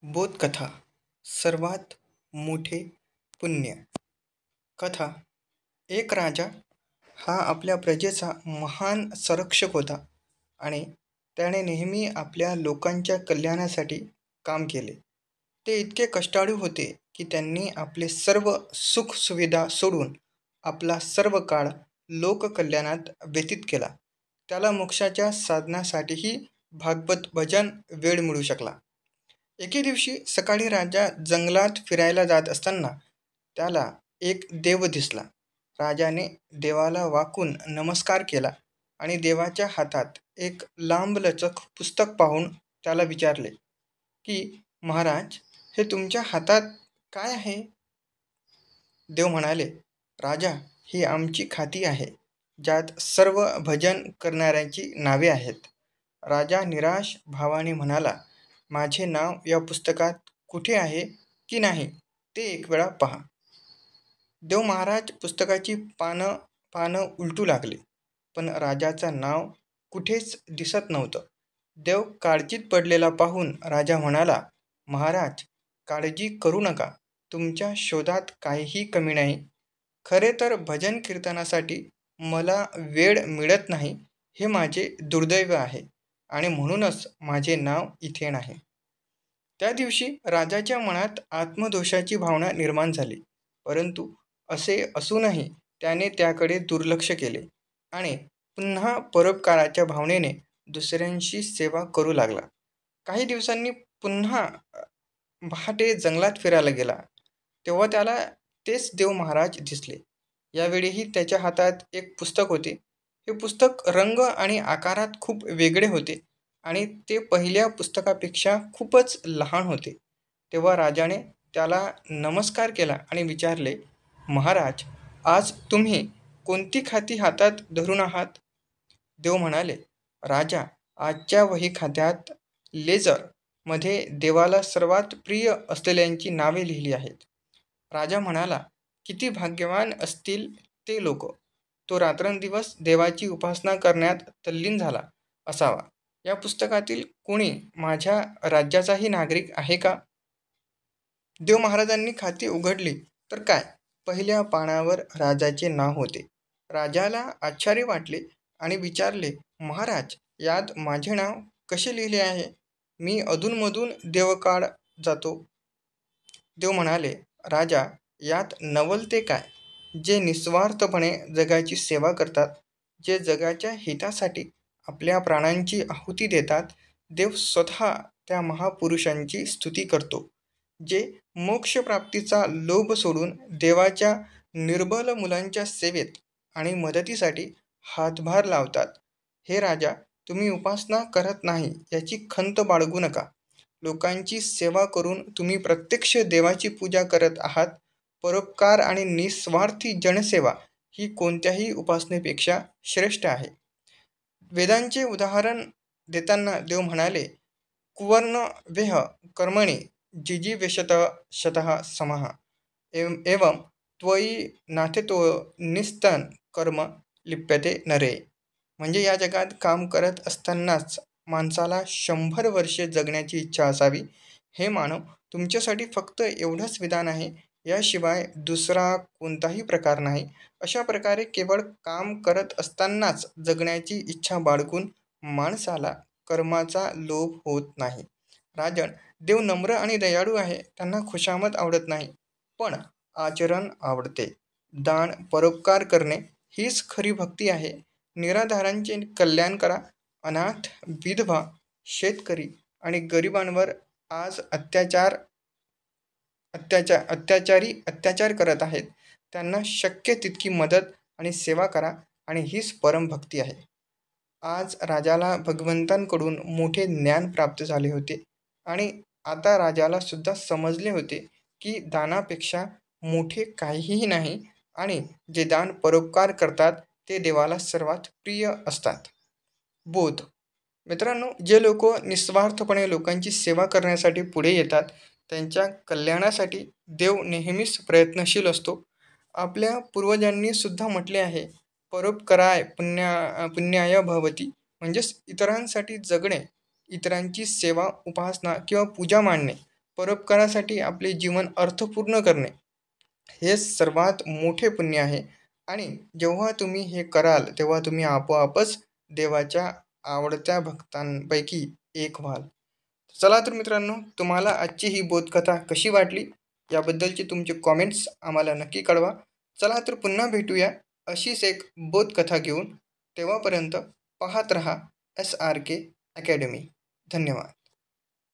बोधकथा सर्वात मोठे पुण्य. कथा. एक राजा हा आपल्या प्रजेचा महान संरक्षक होता आणि त्याने नेहमी आपल्या लोकांच्या कल्याणासाठी काम केले. ते इतके कष्टाळू होते की त्यांनी आपले सर्व सुखसुविधा सोडून आपला सर्व काळ लोककल्याणात व्यतीत केला. त्याला मोक्षाच्या साधनासाठीही भागवत भजन वेळ मिळू शकला. एके दिवशी सकाळी राजा जंगलात फिरायला जात असताना त्याला एक देव दिसला. राजाने देवाला वाकून नमस्कार केला आणि देवाच्या हातात एक लांबलचक पुस्तक पाहून त्याला विचारले की महाराज, हे तुमच्या हातात काय आहे? देव म्हणाले, राजा, ही आमची खाती आहे ज्यात सर्व भजन करणाऱ्यांची नावे आहेत. राजा निराश भावाने म्हणाला, माझे नाव या पुस्तकात कुठे आहे की नाही ते एक वेळा पहा. देव महाराज पुस्तकाची पानं पानं उलटू लागले, पण राजाचं नाव कुठेच दिसत नव्हतं. देव काळजीत पडलेला पाहून राजा म्हणाला, महाराज, काळजी करू नका, तुमच्या शोधात काहीही कमी नाही. खरे तर भजन कीर्तनासाठी मला वेळ मिळत नाही हे माझे दुर्दैव आहे आणि म्हणूनच माझे नाव इथे नाही. त्या दिवशी राजाच्या मनात आत्मदोषाची भावना निर्माण झाली, परंतु असे असूनही त्याने त्याकडे दुर्लक्ष केले आणि पुन्हा परोपकाराच्या भावनेने दुसऱ्यांची सेवा करू लागला. काही दिवसांनी पुन्हा पहाटे जंगलात फिरायला गेला, तेव्हा त्याला तेच देव महाराज दिसले. यावेळीही त्याच्या हातात एक पुस्तक होते. हे पुस्तक रंग आणि आकारात खूप वेगळे होते आणि ते पहिल्या पुस्तकापेक्षा खूपच लहान होते. तेव्हा राजाने त्याला नमस्कार केला आणि विचारले, महाराज, आज तुम्ही कोणती खाती हातात धरून आहात? देव म्हणाले, राजा, आजच्या वही खात्यात लेजर मध्ये देवाला सर्वात प्रिय असलेल्यांची नावे लिहिली आहेत. राजा म्हणाला, किती भाग्यवान असतील ते लोक. तो रात्रंदिवस देवाची उपासना करण्यात तल्लीन झाला असावा. या पुस्तकातील कोणी माझ्या राज्याचाही नागरिक आहे का? देव महाराजांनी खाती उघडली तर काय, पहिल्या पानावर राजाचे नाव होते. राजाला आश्चर्य वाटले आणि विचारले, महाराज, यात माझे नाव कसे लिहिले आहे? मी अधूनमधून देवकाळ जातो. देव म्हणाले, राजा, यात नवल ते काय, जे निस्वार्थपणे जगाची सेवा करतात, जे जगाच्या हितासाठी आपल्या प्राणांची आहुती देतात. देव स्वतः त्या महापुरुषांची स्तुती करतो, जे मोक्षप्राप्तीचा लोभ सोडून देवाच्या निर्बल मुलांच्या सेवेत आणि मदतीसाठी हातभार लावतात. हे राजा, तुम्ही उपासना करत नाही याची खंत बाळगू नका. लोकांची सेवा करून तुम्ही प्रत्यक्ष देवाची पूजा करत आहात. परोपकार आणि निस्वार्थी जनसेवा ही कोणत्याही उपासनेपेक्षा श्रेष्ठ आहे. वेदांचे उदाहरण देताना देव म्हणाले, कुवर्ण वेह कर्मणि जिजीवेशत शतः समः एवं त्वयि नाथेतो निस्तन कर्म लिप्यते नरे. म्हणजे या जगात काम करत असतानाच माणसाला 100 वर्षे जगण्याची इच्छा असावी. हे मानव, तुमच्यासाठी फक्त एवढंच विधान आहे, याशिवाय दुसरा कोणताही प्रकार नाही. अशा प्रकारे केवळ काम करत असतानाच जगण्याची इच्छा बाळगून माणसाला कर्माचा लोभ होत नाही. राजन, देव नम्र आणि दयाळू आहे. त्यांना खुशामत आवडत नाही, पण आचरण आवडते. दान, परोपकार करणे हीच खरी भक्ती आहे. निराधारांचे कल्याण करा. अनाथ, विधवा, शेतकरी आणि गरिबांवर आज अत्याचारी अत्याचार करत आहेत. त्यांना शक्य तितकी मदत आणि सेवा करा आणि हीच परमभक्ती आहे. आज राजाला भगवंतांकडून मोठे ज्ञान प्राप्त झाले होते आणि आता राजाला सुद्धा समजले होते की दानापेक्षा मोठे काहीही नाही आणि जे दान परोपकार करतात ते देवाला सर्वात प्रिय असतात. बोध. मित्रांनो, जे लोक निस्वार्थपणे लोकांची सेवा करण्यासाठी पुढे येतात त्यांच्या कल्याणासाठी देव नेहमीच प्रयत्नशील असतो. आपल्या पूर्वजांनी सुद्धा म्हटले आहे, परोपकाराय पुण्याय भवती. म्हणजेच इतरांसाठी जगणे, इतरांची सेवा, उपासना किंवा पूजा मांडणे परोपकारासाठी आपले जीवन अर्थपूर्ण करणे हे सर्वात मोठे पुण्य आहे. आणि जेव्हा तुम्ही हे कराल तेव्हा तुम्ही आपोआपच देवाच्या आवडत्या भक्तांपैकी एक व्हाल. चला तर मित्रांनो, तुम्हाला आजची ही बोधकथा कशी वाटली याबद्दलचे तुमचे कॉमेंट्स आम्हाला नक्की कळवा. चला तर पुन्हा भेटूया अशीच एक बोधकथा घेऊन. तेव्हापर्यंत पाहत रहा SRK अकॅडमी. धन्यवाद.